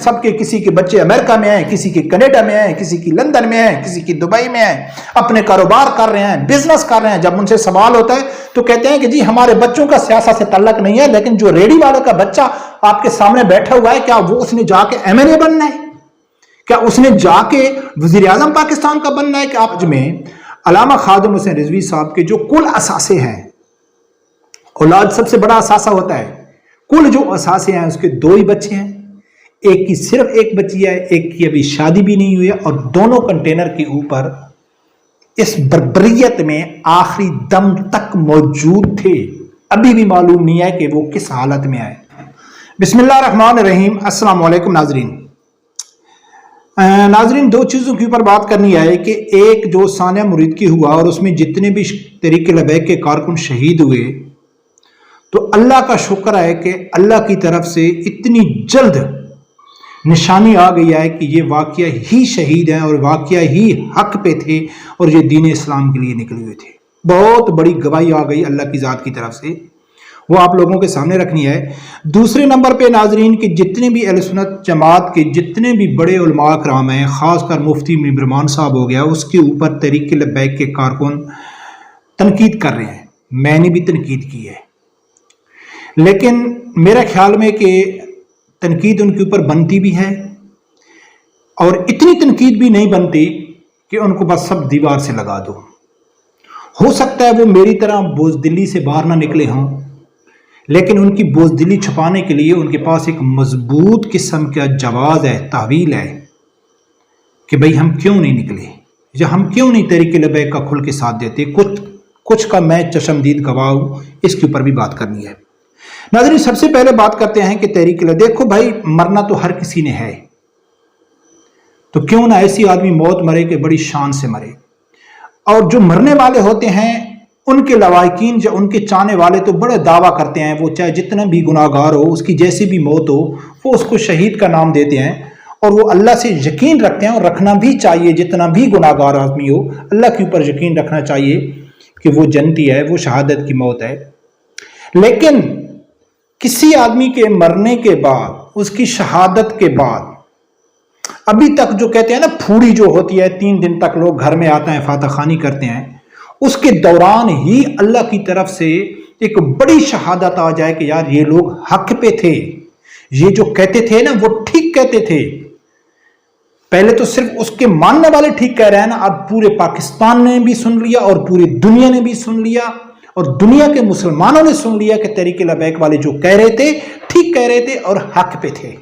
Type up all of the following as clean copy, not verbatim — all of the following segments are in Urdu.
سب کے کسی کے بچے امریکہ میں ہیں, کسی کے کینیڈا میں ہیں, کسی کی لندن میں ہیں, کسی کی دبئی میں ہیں, اپنے کاروبار کر رہے ہیں, بزنس کر رہے ہیں. جب ان سے سوال ہوتا ہے تو کہتے ہیں کہ جی ہمارے بچوں کا سیاست سے تعلق نہیں ہے, لیکن جو ریڈی والے کا بچہ آپ کے سامنے بیٹھا ہوا ہے, کیا وہ اس نے جا کے MLA بننا ہے؟ کیا اس نے جا کے وزیر اعظم پاکستان کا بننا ہے؟ کہ آپ میں علامہ خادم حسین رضوی صاحب کے جو کل اثاثے ہیں, اولاد سب سے بڑا اثاثہ ہوتا ہے, کل جو اثاثے ہیں اس کے 2 ہی بچے ہیں, ایک کی صرف ایک بچی ہے, ایک کی ابھی شادی بھی نہیں ہوئی ہے, اور دونوں کنٹینر کے اوپر اس بربریت میں آخری دم تک موجود تھے. ابھی بھی معلوم نہیں ہے کہ وہ کس حالت میں آئے. بسم اللہ الرحمن الرحیم. السلام علیکم ناظرین. ناظرین 2 چیزوں کے اوپر بات کرنی ہے کہ ایک جو ثانیہ مرید کی ہوا اور اس میں جتنے بھی تحریک لبیک کے کارکن شہید ہوئے, تو اللہ کا شکر ہے کہ اللہ کی طرف سے اتنی جلد نشانی آ گئی ہے کہ یہ واقعہ ہی شہید ہیں اور واقعہ ہی حق پہ تھے اور یہ دین اسلام کے لیے نکلے ہوئے تھے. بہت بڑی گواہی آ گئی اللہ کی ذات کی طرف سے, وہ آپ لوگوں کے سامنے رکھنی ہے. دوسرے نمبر پہ ناظرین کہ جتنے بھی اہل سنت جماعت کے جتنے بھی بڑے علماء کرام ہیں, خاص کر مفتی منیب الرحمان صاحب ہو گیا, اس کے اوپر تحریک لبیک کے کارکن تنقید کر رہے ہیں. میں نے بھی تنقید کی ہے, لیکن میرا خیال میں کہ تنقید ان کے اوپر بنتی بھی ہے, اور اتنی تنقید بھی نہیں بنتی کہ ان کو بس سب دیوار سے لگا دو. ہو سکتا ہے وہ میری طرح بزدلی سے باہر نہ نکلے ہوں, لیکن ان کی بزدلی چھپانے کے لیے ان کے پاس ایک مضبوط قسم کا جواز ہے, تحویل ہے کہ بھئی ہم کیوں نہیں نکلے, یا ہم کیوں نہیں تحریک لبیک کا کھل کے ساتھ دیتے. کچھ کا میں چشمدید گواہ ہوں, اس کے اوپر بھی بات کرنی ہے. ناظرین سب سے پہلے بات کرتے ہیں کہ تحریک لبیک, دیکھو بھائی مرنا تو ہر کسی نے ہے, تو کیوں نہ ایسی آدمی موت مرے کہ بڑی شان سے مرے. اور جو مرنے والے ہوتے ہیں ان کے لواحقین یا ان کے چاہنے والے تو بڑے دعویٰ کرتے ہیں, وہ چاہے جتنا بھی گناہگار ہو, اس کی جیسی بھی موت ہو, وہ اس کو شہید کا نام دیتے ہیں, اور وہ اللہ سے یقین رکھتے ہیں, اور رکھنا بھی چاہیے. جتنا بھی گناہگار آدمی ہو اللہ کے اوپر یقین رکھنا چاہیے کہ وہ جنتی ہے, وہ شہادت کی موت ہے. لیکن کسی آدمی کے مرنے کے بعد, اس کی شہادت کے بعد, ابھی تک جو کہتے ہیں نا پھوڑی جو ہوتی ہے 3 دن تک لوگ گھر میں آتے ہیں, فاتح خوانی کرتے ہیں, اس کے دوران ہی اللہ کی طرف سے ایک بڑی شہادت آ جائے کہ یار یہ لوگ حق پہ تھے, یہ جو کہتے تھے نا وہ ٹھیک کہتے تھے. پہلے تو صرف اس کے ماننے والے ٹھیک کہہ رہے ہیں نا, اب پورے پاکستان نے بھی سن لیا اور پوری دنیا نے بھی سن لیا, اور دنیا کے مسلمانوں نے سن لیا کہ تحریک لبیک والے جو کہہ رہے تھے ٹھیک کہہ رہے تھے اور حق پہ تھے.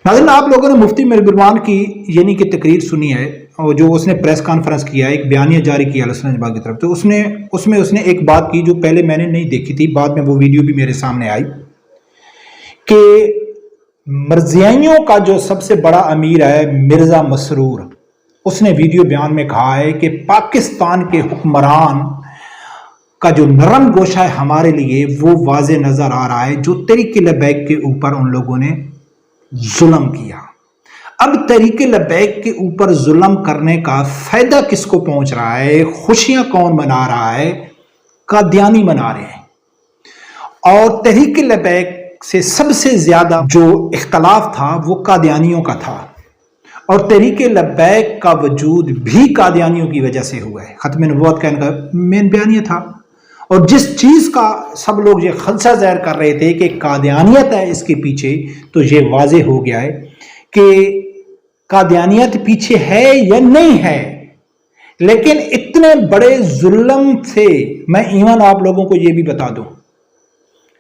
ناظرین آپ لوگوں نے مفتی منیب الرحمان کی یعنی کہ تقریر سنی ہے, اور جو اس نے پریس کانفرنس کیا ہے, ایک بیانیہ جاری کیا اہل سنت جماعت کی طرف, تو اس نے ایک بات کی جو پہلے میں نے نہیں دیکھی تھی, بعد میں وہ ویڈیو بھی میرے سامنے آئی, کہ مرزائیوں کا جو سب سے بڑا امیر ہے مرزا مسرور, اس نے ویڈیو بیان میں کہا ہے کہ پاکستان کے حکمران کا جو نرم گوشہ ہے ہمارے لیے وہ واضح نظر آ رہا ہے, جو تحریک لبیک کے اوپر ان لوگوں نے ظلم کیا. اب تحریک لبیک کے اوپر ظلم کرنے کا فائدہ کس کو پہنچ رہا ہے, خوشیاں کون منا رہا ہے؟ قادیانی منا رہے ہیں. اور تحریک لبیک سے سب سے زیادہ جو اختلاف تھا وہ قادیانیوں کا تھا, اور تحریک لبیک کا وجود بھی قادیانیوں کی وجہ سے ہوا ہے. ختم نبوت کا ان کا مین بیانیہ تھا, اور جس چیز کا سب لوگ یہ خدشہ ظاہر کر رہے تھے کہ قادیانیت ہے اس کے پیچھے, تو یہ واضح ہو گیا ہے کہ قادیانیت پیچھے ہے یا نہیں ہے. لیکن اتنے بڑے ظلم سے میں ایون آپ لوگوں کو یہ بھی بتا دوں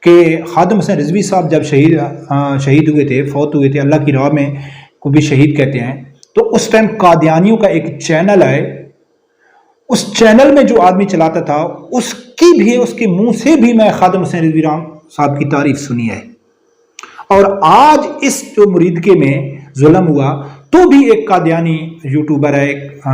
کہ خادم حسین رضوی صاحب جب شہید ہوئے تھے, فوت ہوئے تھے, اللہ کی راہ میں کو بھی شہید کہتے ہیں, تو اس ٹائم قادیانیوں کا ایک چینل ہے, اس چینل میں جو آدمی چلاتا تھا اس کے منہ سے بھی میں خادم حسین رضوی صاحب کی تعریف سنی ہے. اور آج اس جو مریدکے میں ظلم ہوا تو بھی ایک قادیانی یوٹیوبر ہے, ایک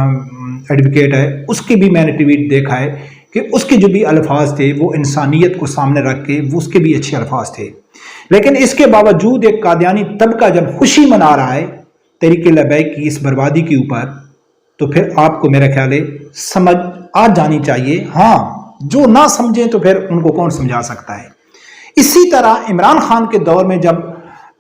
ایڈوکیٹ ہے, اس کے بھی میں نے ٹویٹ دیکھا ہے کہ اس کے جو بھی الفاظ تھے وہ انسانیت کو سامنے رکھ کے وہ اس کے بھی اچھے الفاظ تھے. لیکن اس کے باوجود ایک قادیانی طبقہ جب خوشی منا رہا ہے تحریک لبیک کی اس بربادی کے اوپر, تو پھر آپ کو میرا خیال ہے سمجھ آ جانی چاہیے. ہاں جو نہ سمجھیں تو پھر ان کو کون سمجھا سکتا ہے. اسی طرح عمران خان کے دور میں جب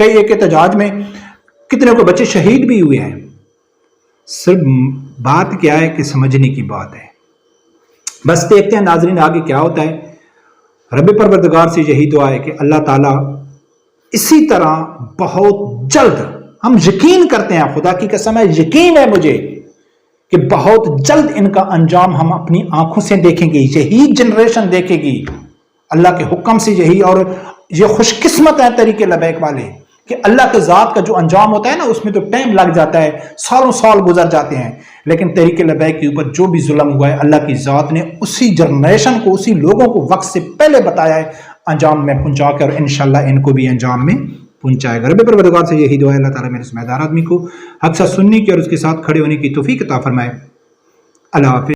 کئی ایک احتجاج میں کتنے کو بچے شہید بھی ہوئے ہیں. صرف بات کیا ہے کہ سمجھنے کی بات ہے. بس دیکھتے ہیں ناظرین آگے کیا ہوتا ہے. رب پروردگار سے یہی دعا ہے کہ اللہ تعالیٰ اسی طرح بہت جلد، ہم یقین کرتے ہیں، خدا کی قسم ہے یقین ہے مجھے کہ بہت جلد ان کا انجام ہم اپنی آنکھوں سے دیکھیں گے. یہی جنریشن دیکھے گی اللہ کے حکم سے. یہی، اور یہ خوش قسمت ہیں طریق لبیک والے کہ اللہ کے ذات کا جو انجام ہوتا ہے نا اس میں تو ٹائم لگ جاتا ہے، سالوں سال گزر جاتے ہیں، لیکن طریق لبیک کے اوپر جو بھی ظلم ہوا ہے اللہ کی ذات نے اسی جنریشن کو، اسی لوگوں کو وقت سے پہلے بتایا ہے انجام میں پہنچا کے، اور انشاءاللہ ان کو بھی انجام میں پہنچائے گا. رب پروردگار سے یہی دعا ہے اللہ تعالیٰ میرے سمجھدار آدمی کو حق سچ سننے کی اور اس کے ساتھ کھڑے ہونے کی توفیق عطا فرمائے. اللہ حافظ.